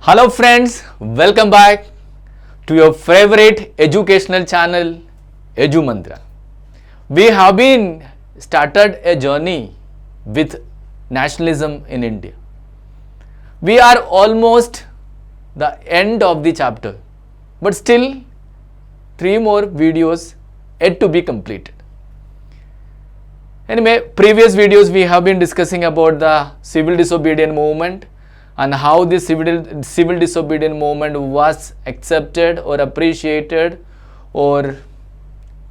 Hello friends, welcome back to your favorite educational channel Edu Mantra. We have been started a journey with nationalism in India. We are almost the end of the chapter, but still 3 more videos yet to be completed. Anyway, previous videos we have been discussing about the civil disobedience movement and how this civil disobedience movement was accepted or appreciated or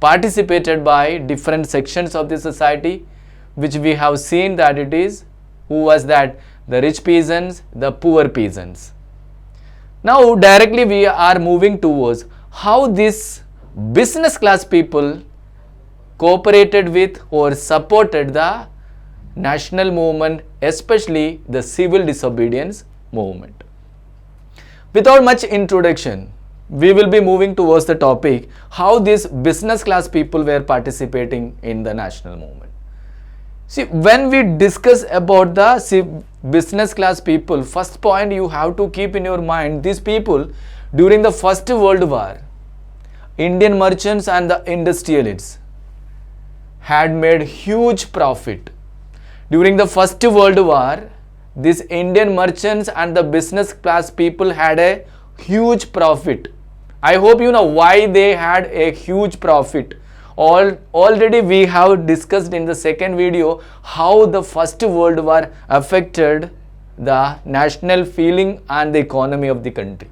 participated by different sections of the society, which we have seen that it is, who was that? The rich peasants, the poor peasants. Now directly we are moving towards how this business class people cooperated with or supported the national movement, especially the civil disobedience movement. Without much introduction, we will be moving towards the topic how these business class people were participating in the national movement. See, when we discuss about the business class people, first point you have to keep in your mind, these people during the First World War, Indian merchants and the industrialists had made huge profit. During the First World War, these Indian merchants and the business class people had a huge profit. I hope you know why they had a huge profit. Already we have discussed in the second video how the First World War affected the national feeling and the economy of the country.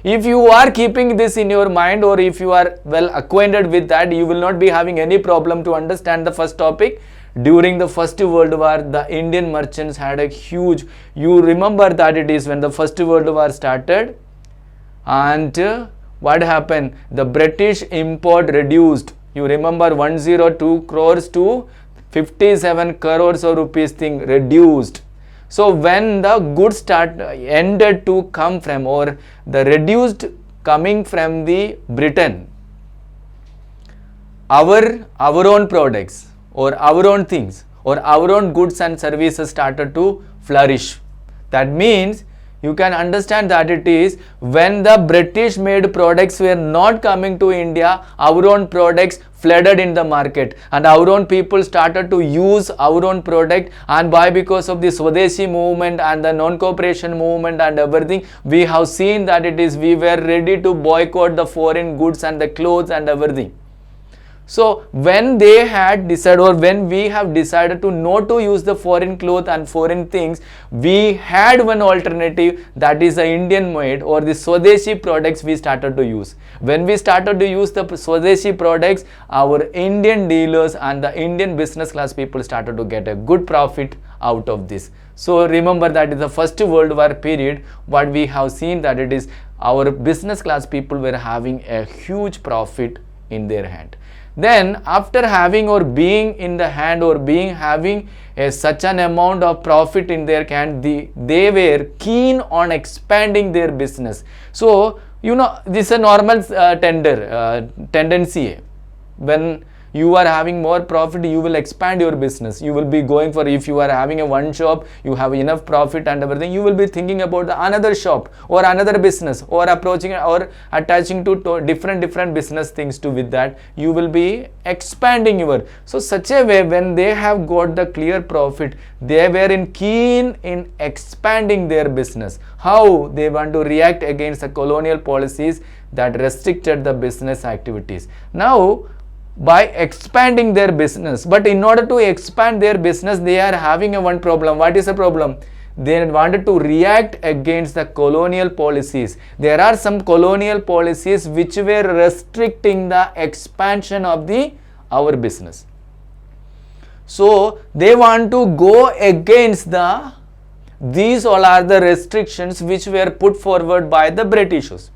If you are keeping this in your mind, or if you are well acquainted with that, you will not be having any problem to understand the first topic. During the First World War, the Indian merchants had a huge, you remember that it is when the First World War started, and what happened? The British import reduced. You remember 102 crores to 57 crores of rupees thing reduced. So when the goods ended to come from, or the reduced coming from the Britain, our own products or our own things or our own goods and services started to flourish. That means you can understand that it is when the British made products were not coming to India, our own products flooded in the market and our own people started to use our own product, and because of the Swadeshi movement and the non-cooperation movement and everything, we have seen that it is we were ready to boycott the foreign goods and the clothes and everything. So when they had decided, or when we have decided to not to use the foreign cloth and foreign things, we had one alternative, that is the Indian made or the Swadeshi products we started to use. When we started to use the Swadeshi products, our Indian dealers and the Indian business class people started to get a good profit out of this. So remember that in the First World War period, what we have seen that it is our business class people were having a huge profit in their hand. Then after having or being in the hand or having such an amount of profit in their hand, they were keen on expanding their business. So you know, this is a normal tendency. When you are having more profit, you will expand your business. You will be going for, if you are having a one shop, you have enough profit and everything, you will be thinking about the another shop or another business, or approaching or attaching to different business things to with that. You will be expanding your. So such a way, when they have got the clear profit, they were keen in expanding their business. How they want to react against the colonial policies that restricted the business activities. Now, by expanding their business, but in order to expand their business, they are having one problem. What is the problem? They wanted to react against the colonial policies. There are some colonial policies which were restricting the expansion of our business. So they want to go against these all are the restrictions which were put forward by the Britishers.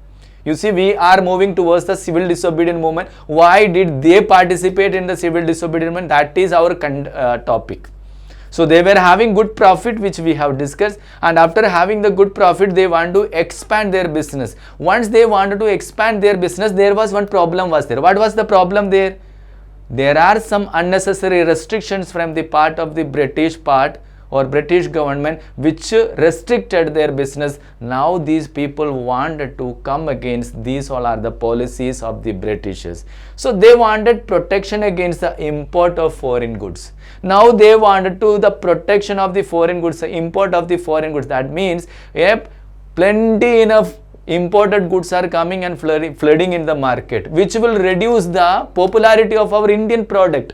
You see, we are moving towards the civil disobedience movement. Why did they participate in the civil disobedience movement? That is our topic. So they were having good profit, which we have discussed, and after having the good profit, they want to expand their business. Once they wanted to expand their business, there was one problem was there. What was the problem there? There are some unnecessary restrictions from the part of the British part or British government which restricted their business. Now these people wanted to come against, these all are the policies of the Britishers. So they wanted protection against the import of foreign goods. Now they wanted to the protection of the foreign goods, the import of the foreign goods. That means, yep, plenty enough imported goods are coming and flooding in the market, which will reduce the popularity of our Indian product.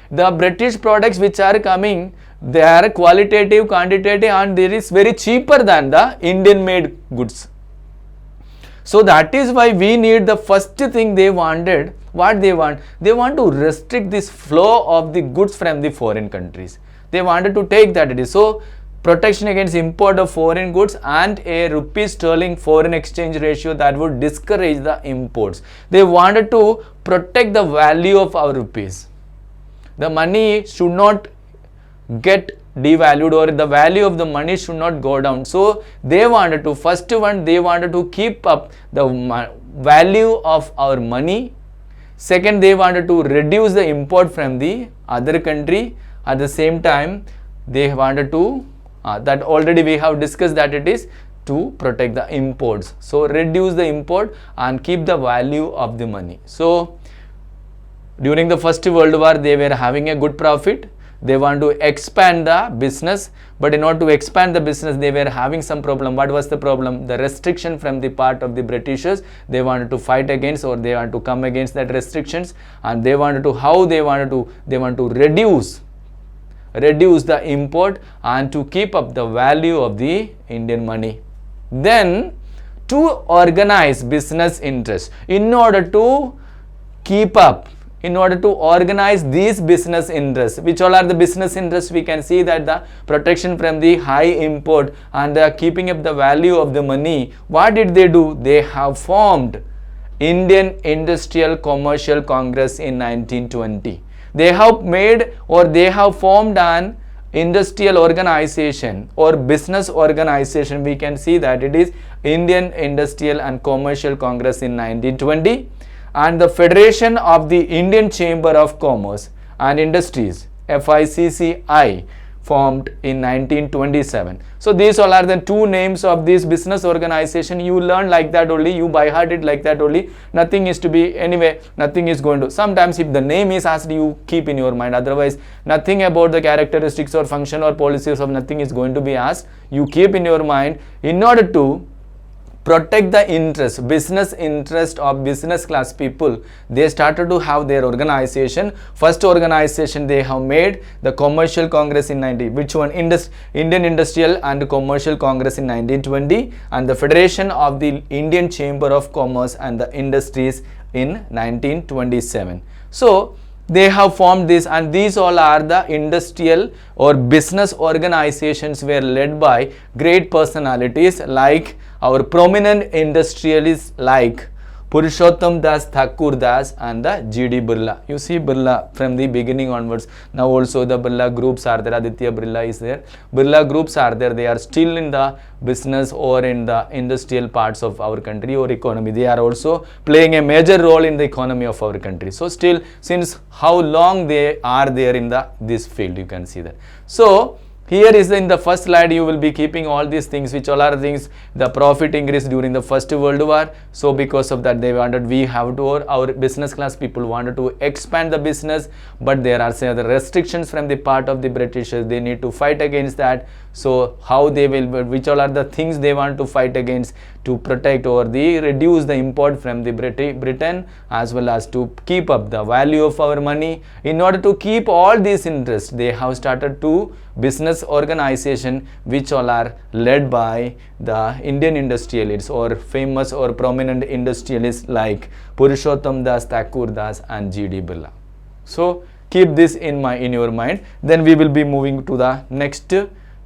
The British products which are coming, they are qualitative, quantitative, and there is very cheaper than the Indian made goods. So that is why we need the first thing they wanted. What they want? They want to restrict this flow of the goods from the foreign countries. They wanted to take that it is. So protection against import of foreign goods and a rupee sterling foreign exchange ratio that would discourage the imports. They wanted to protect the value of our rupees. The money should not get devalued, or the value of the money should not go down. So they wanted to, first one, they wanted to keep up the value of our money. Second, they wanted to reduce the import from the other country. At the same time, they wanted to, that already we have discussed that it is to protect the imports. So reduce the import and keep the value of the money. So during the First World War, they were having a good profit. They want to expand the business, but in order to expand the business, they were having some problem. What was the problem? The restriction from the part of the Britishers. They wanted to fight against, or they want to come against that restrictions, and they wanted to, how they wanted to, they want to reduce the import and to keep up the value of the Indian money. Then to organize business interests, in order to keep up, in order to organize these business interests. Which all are the business interests? We can see that the protection from the high import and the keeping up the value of the money. What did they do? They have formed Indian Industrial Commercial Congress in 1920. They have made, or they have formed an industrial organization or business organization. We can see that it is Indian Industrial and Commercial Congress in 1920. And the Federation of the Indian Chamber of Commerce and Industries, FICCI, formed in 1927. So these all are the two names of this business organization. You learn like that only, you by heart it like that only. Nothing is to be, anyway, nothing is going to, sometimes if the name is asked, you keep in your mind. Otherwise, nothing about the characteristics or function or policies of nothing is going to be asked. You keep in your mind in order to protect the interest, business interest of business class people. They started to have their organization. First organization they have made, the Commercial Congress in 19, which one? Indian Industrial and Commercial Congress in 1920, and the Federation of the Indian Chamber of Commerce and the Industries in 1927. So they have formed this, and these all are the industrial or business organizations were led by great personalities like our prominent industrialists like Purushottam Das Thakur Das and the G.D. Birla. You see Birla from the beginning onwards. Now also the Birla groups are there. Aditya Birla is there. Birla groups are there. They are still in the business or in the industrial parts of our country or economy. They are also playing a major role in the economy of our country. So still, since how long they are there in this field, you can see that. So here is in the first slide, you will be keeping all these things, which all are things, the profit increase during the First World War. So because of that, they wanted, we have to, or our business class people wanted to expand the business, but there are some other restrictions from the part of the Britishers. They need to fight against that. So how they will, which all are the things they want to fight against to protect or reduce the import from the Britain, as well as to keep up the value of our money. In order to keep all these interests, they have started to business organization which all are led by the Indian industrialists or famous or prominent industrialists like Purushottam Das, Thakur Das and G.D. Birla. So keep this in your mind. Then we will be moving to the next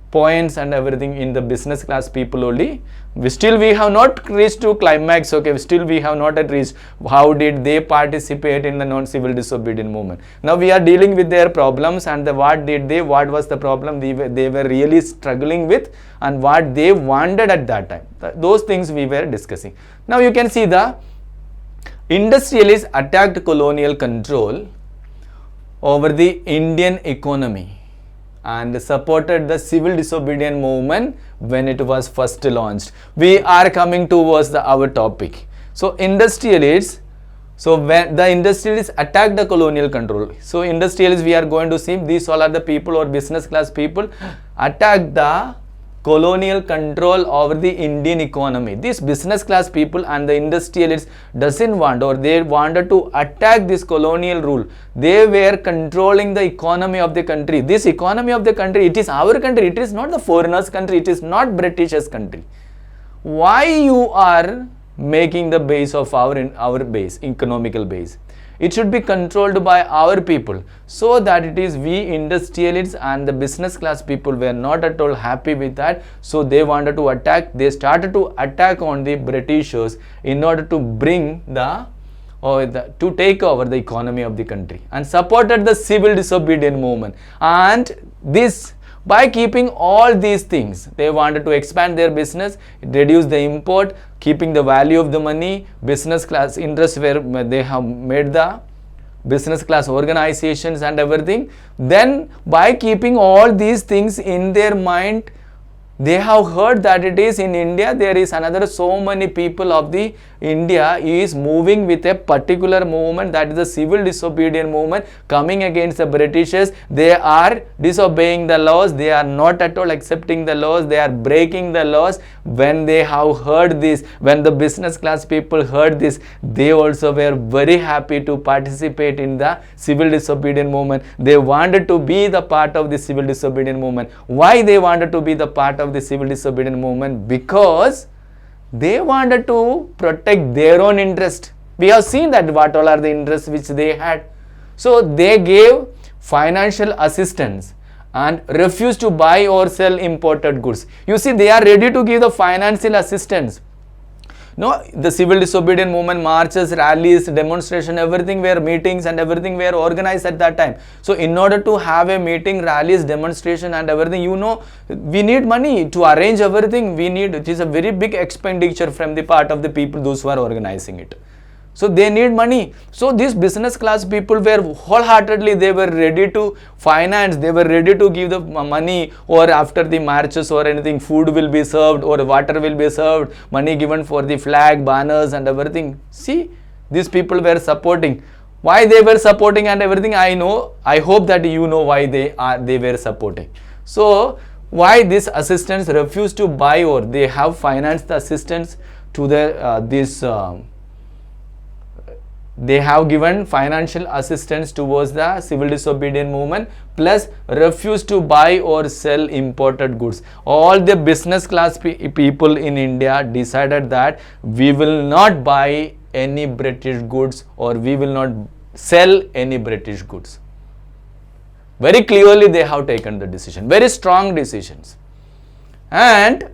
points and everything in the business class people only. We have not reached to climax. Okay, still we have not yet reached how did they participate in the non-civil disobedient movement. Now we are dealing with their problems and what was the problem they were really struggling with and what they wanted at that time. Those things we were discussing. Now you can see the industrialists attacked colonial control over the Indian economy and supported the civil disobedience movement when it was first launched. We are coming towards our topic. So industrialists, so when the industrialists attacked the colonial control, so industrialists, we are going to see these all are the people or business class people attacked the colonial control over the Indian economy. These business class people and the industrialists doesn't want, or they wanted to attack this colonial rule. They were controlling the economy of the country. This economy of the country, it is our country, it is not the foreigners' country, it is not British's country. Why you are making the base of our base, economical base? It should be controlled by our people, so that it is we industrialists and the business class people were not at all happy with that. So they wanted to attack, they started to attack on the Britishers in order to bring to take over the economy of the country, and supported the civil disobedience movement. And this, by keeping all these things, they wanted to expand their business, reduce the import, keeping the value of the money, business class interests where they have made the business class organizations and everything. Then by keeping all these things in their mind, they have heard that it is in India, there is another so many people of the India is moving with a particular movement, that is the civil disobedience movement, coming against the Britishers. They are disobeying the laws, they are not at all accepting the laws, they are breaking the laws. When they have heard this, when the business class people heard this, they also were very happy to participate in the civil disobedience movement. They wanted to be the part of the civil disobedience movement. Why they wanted to be the part of the civil disobedience movement? Because they wanted to protect their own interest. We have seen that what all are the interests which they had. So they gave financial assistance and refused to buy or sell imported goods. You see, they are ready to give the financial assistance. No, the civil disobedience movement, marches, rallies, demonstration, everything were meetings and everything were organized at that time. So in order to have a meeting, rallies, demonstration and everything, you know, we need money to arrange everything. It is a very big expenditure from the part of the people, those who are organizing it. So they need money. So these business class people were wholeheartedly, they were ready to finance, they were ready to give the money, or after the marches or anything, food will be served or water will be served, money given for the flag, banners and everything. See, these people were supporting. Why they were supporting and everything, I know. I hope that you know why they were supporting. So why this assistance refused to buy, or they have financed the assistance to their they have given financial assistance towards the civil disobedience movement, plus refused to buy or sell imported goods. All the business class people in India decided that we will not buy any British goods, or we will not sell any British goods. Very clearly they have taken the decision, very strong decisions. And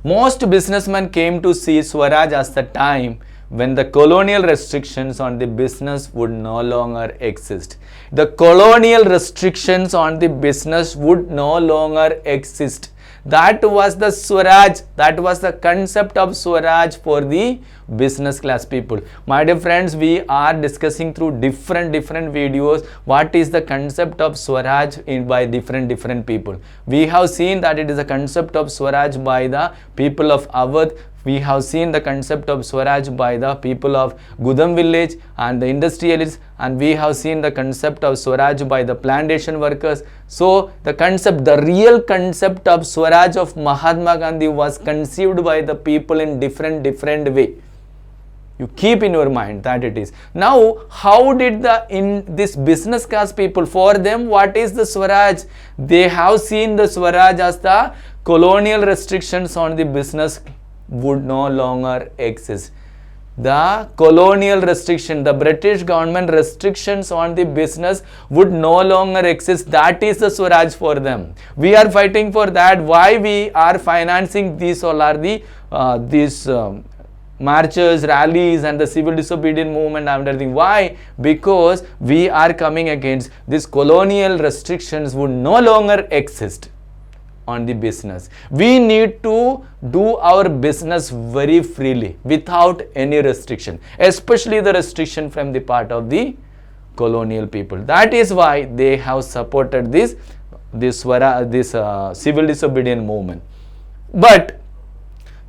most businessmen came to see Swaraj as the time when the colonial restrictions on the business would no longer exist. The colonial restrictions on the business would no longer exist. That was the Swaraj, that was the concept of Swaraj for the business class people. My dear friends, we are discussing through different videos what is the concept of Swaraj by different people. We have seen that it is a concept of Swaraj by the people of Awadh. We have seen the concept of Swaraj by the people of Gudam village and the industrialists, and we have seen the concept of Swaraj by the plantation workers. So the concept, the real concept of Swaraj of Mahatma Gandhi was conceived by the people in different way. You keep in your mind that it is. Now, how did this business class people, for them, what is the Swaraj? They have seen the Swaraj as the colonial restrictions on the business would no longer exist. The colonial restriction, the British government restrictions on the business would no longer exist. That is the Swaraj for them. We are fighting for that. Why we are financing these all are the marches, rallies and the civil disobedience movement and everything. Why? Because we are coming against these colonial restrictions would no longer exist on the business. We need to do our business very freely without any restriction, especially the restriction from the part of the colonial people. That is why they have supported this this civil disobedience movement. But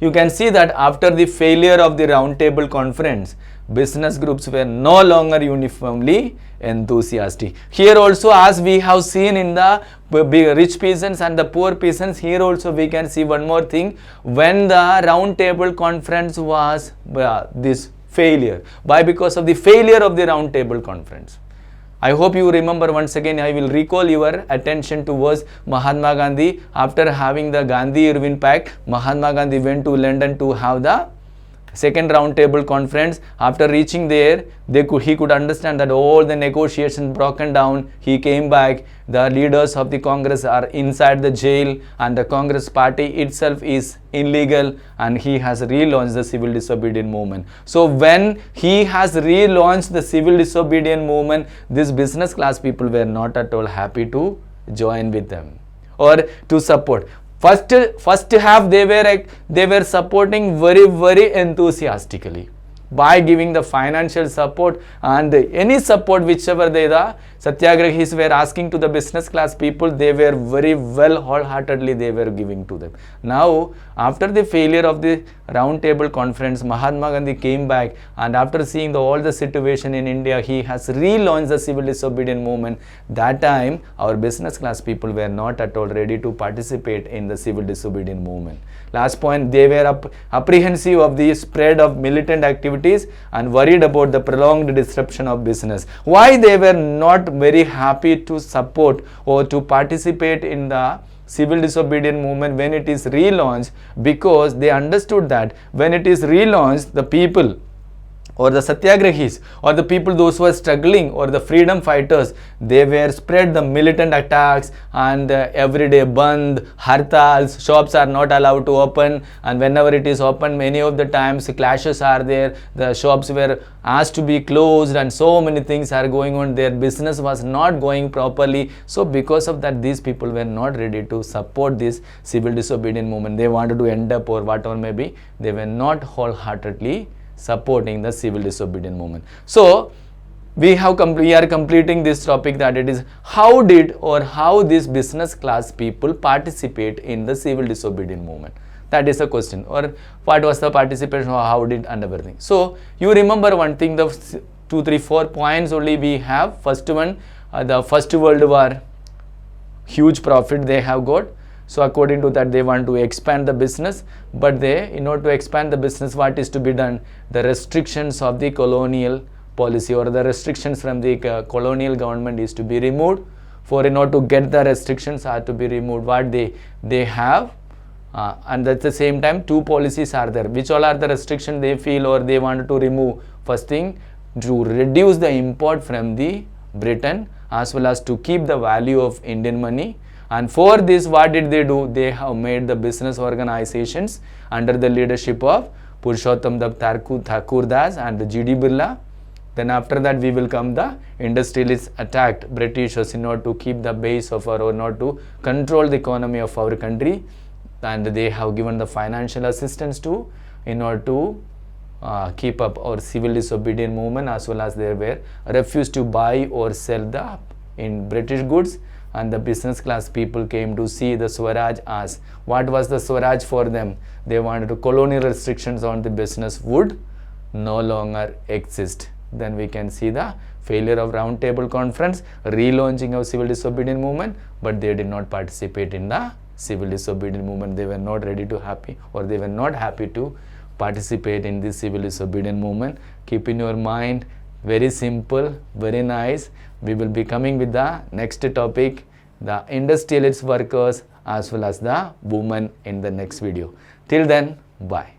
you can see that after the failure of the round table conference, business groups were no longer uniformly enthusiastic. Here also, as we have seen in the rich peasants and the poor peasants, here also we can see one more thing. When the round table conference was this failure, why? Because of the failure of the round table conference. I hope you remember. Once again, I will recall your attention towards Mahatma Gandhi. After having the Gandhi-Irwin Pact, Mahatma Gandhi went to London to have the second round table conference. After reaching there, he could understand that all the negotiations broken down. He came back. The leaders of the Congress are inside the jail, and the Congress party itself is illegal, and he has relaunched the civil disobedience movement. So when he has relaunched the civil disobedience movement, these business class people were not at all happy to join with them or to support. First half they were supporting very enthusiastically by giving the financial support and any support whichever the Satyagrahis were asking to the business class people. They were very well wholeheartedly they were giving to them. Now after the failure of the round table conference, Mahatma Gandhi came back, and after seeing all the situation in India, he has relaunched the civil disobedience movement. That time our business class people were not at all ready to participate in the civil disobedience movement. Last point, they were apprehensive of the spread of militant activities and worried about the prolonged disruption of business. Why they were not very happy to support or to participate in the civil disobedience movement when it is relaunched? Because they understood that when it is relaunched, the people or the Satyagrahis or the people those who are struggling or the freedom fighters, they were spread the militant attacks and everyday bandh, hartals, shops are not allowed to open, and whenever it is open, many of the times clashes are there, the shops were asked to be closed, and so many things are going on. Their business was not going properly. So because of that, these people were not ready to support this civil disobedience movement. They wanted to end up or whatever may be, they were not wholeheartedly supporting the civil disobedience movement. So we are completing this topic, that it is how this business class people participate in the civil disobedience movement. That is the question, or what was the participation, or how did, and everything. So you remember one thing, the 2, 3, 4 points only we have. First one, the First World War, huge profit they have got. So according to that, they want to expand the business, but in order to expand the business, what is to be done? The restrictions of the colonial policy or the restrictions from the colonial government is to be removed. In order to get the restrictions are to be removed, what they have, and at the same time, two policies are there. Which all are the restrictions they feel or they wanted to remove? First thing, to reduce the import from the Britain, as well as to keep the value of Indian money. And for this, what did they do? They have made the business organizations under the leadership of Purushottam Thakur Das and G.D. Birla. Then after that, we will come the industrialists attacked Britishers in order to keep the base of or not to control the economy of our country, and they have given the financial assistance to in order to keep up our civil disobedience movement, as well as they were refused to buy or sell the in British goods. And the business class people came to see the Swaraj as, what was the Swaraj for them? They wanted to colonial restrictions on the business would no longer exist. Then we can see the failure of round table conference, relaunching of civil disobedience movement, but they did not participate in the civil disobedience movement. They were not ready to happy, or they were not happy to participate in this civil disobedience movement. Keep in your mind, very simple, very nice. We will be coming with the next topic, the industrialist workers as well as the women, in the next video. Till then, bye.